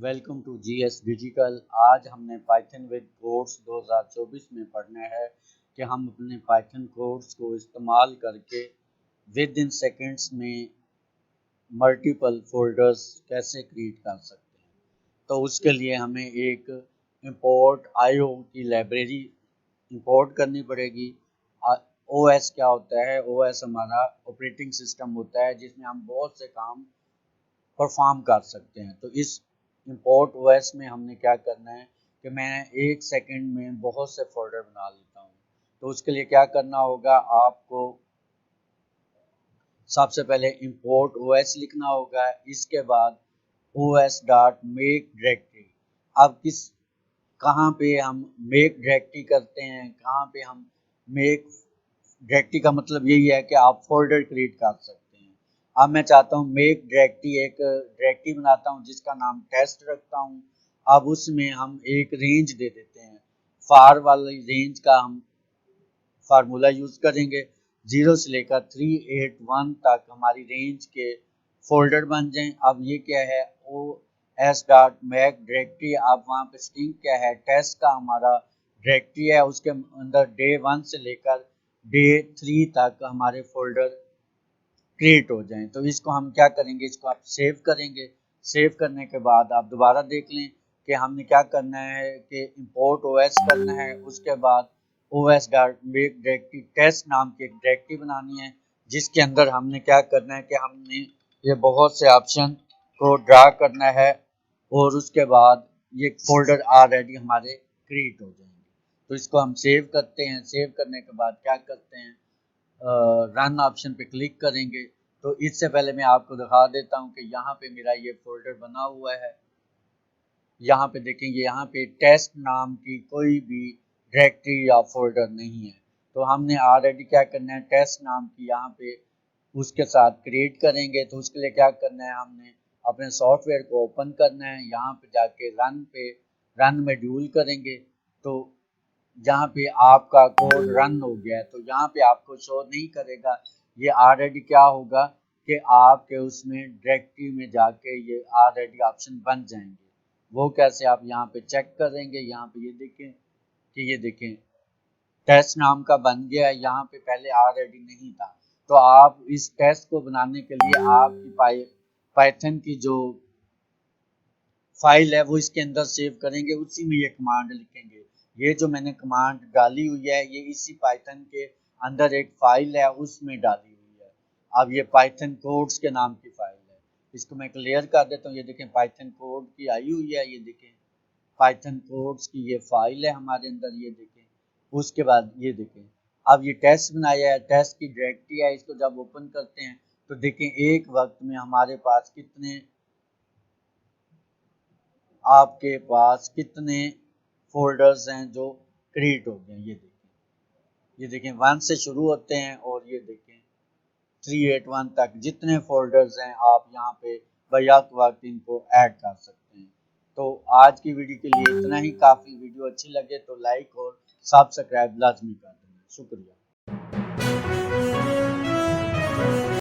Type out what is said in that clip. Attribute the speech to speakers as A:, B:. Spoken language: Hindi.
A: Welcome to GS digital. आज हमने पाइथन विद कोड्स 2024 में पढ़ना है कि हम अपने पाइथन कोड्स को इस्तेमाल करके विद इन सेकेंड्स में मल्टीपल फोल्डर्स कैसे क्रिएट कर सकते हैं। तो उसके लिए हमें एक इंपोर्ट आईओ की लाइब्रेरी इंपोर्ट करनी पड़ेगी। ओएस क्या होता है? ओएस हमारा ऑपरेटिंग सिस्टम होता है जिसमें हम बहुत से काम परफॉर्म कर सकते हैं। तो इस इंपोर्ट ओएस में हमने क्या करना है कि मैं एक सेकंड में बहुत से फोल्डर बना लेता हूँ। तो उसके लिए क्या करना होगा, आपको सबसे पहले इंपोर्ट ओएस लिखना होगा। इसके बाद os डॉट मेक डायरेक्टरी। अब कहाँ पे हम मेक डायरेक्टरी करते हैं, कहाँ पे हम मेक डायरेक्टरी का मतलब यही है कि आप फोल्डर क्रिएट कर सकते हैं। अब मैं चाहता हूँ मेक डायरेक्टरी, एक डायरेक्टरी बनाता हूँ जिसका नाम टेस्ट रखता हूँ। अब उसमें हम एक रेंज दे देते हैं। फार वाली रेंज का हम फार्मूला यूज करेंगे। 0 से लेकर 381 तक हमारी रेंज के फोल्डर बन जाएं। अब ये क्या है, O S dot mac directory. अब वहाँ पे स्ट्रिंग क्या है, टेस्ट का हमारा डायरेक्टरी है। उसके अंदर डे 1 से लेकर डे 3 तक हमारे फोल्डर क्रिएट हो जाएं। तो इसको हम क्या करेंगे, इसको आप सेव करेंगे। सेव करने के बाद आप दोबारा देख लें कि हमने क्या करना है कि इंपोर्ट ओएस करना है। उसके बाद OS dot make directory test नाम की एक डायरेक्टरी बनानी है जिसके अंदर हमने क्या करना है कि हमने ये बहुत से ऑप्शन को ड्रा करना है और उसके बाद ये फोल्डर ऑलरेडी हमारे क्रिएट हो जाएंगे। तो इसको हम सेव करते हैं। सेव करने के बाद क्या करते हैं, रन ऑप्शन पे क्लिक करेंगे। तो इससे पहले मैं आपको दिखा देता हूँ कि यहाँ पे मेरा ये फोल्डर बना हुआ है। यहाँ पे देखेंगे, यहाँ पे टेस्ट नाम की कोई भी डायरेक्टरी या फोल्डर नहीं है। तो हमने ऑलरेडी क्या करना है, टेस्ट नाम की यहाँ पे उसके साथ क्रिएट करेंगे। तो उसके लिए क्या करना है, हमने अपने सॉफ्टवेयर को ओपन करना है। यहाँ पे जाके रन में ड्यूल करेंगे। तो जहाँ पे आपका कोड रन हो गया है तो यहाँ पे आपको शो नहीं करेगा। ये ऑलरेडी क्या होगा कि आपके उसमें डायरेक्टरी में जाके ये ऑलरेडी ऑप्शन बन जाएंगे। वो कैसे, आप यहाँ पे चेक करेंगे। यहाँ पे ये देखें कि ये देखें टेस्ट नाम का बन गया है, यहाँ पे पहले ऑलरेडी नहीं था। तो आप इस टेस्ट को बनाने के लिए आपकी पाइथन की जो फाइल है वो इसके अंदर सेव करेंगे, उसी में ये कमांड लिखेंगे। ये जो मैंने कमांड डाली हुई है ये इसी पाइथन के अंदर एक फाइल है उसमें डाली हुई है। अब ये पाइथन कोड्स के नाम की फाइल है। इसको मैं क्लियर कर देता हूँ। ये देखें पाइथन कोड की आई हुई है। ये देखें पाइथन कोड्स की ये फाइल है हमारे अंदर। ये देखें, उसके बाद ये देखें अब ये टेस्ट बनाया है, टेस्ट की डायरेक्टरी है। इसको जब ओपन करते हैं तो देखें एक वक्त में हमारे पास कितने फोल्डर्स हैं जो क्रिएट हो गए। ये देखें 1 से शुरू होते हैं और ये देखें 381 तक जितने फोल्डर्स हैं आप यहाँ पे बैक वक्त इनको ऐड कर सकते हैं। तो आज की वीडियो के लिए इतना ही काफ़ी। वीडियो अच्छी लगे तो लाइक और सब्सक्राइब लाजमी कर देना। शुक्रिया।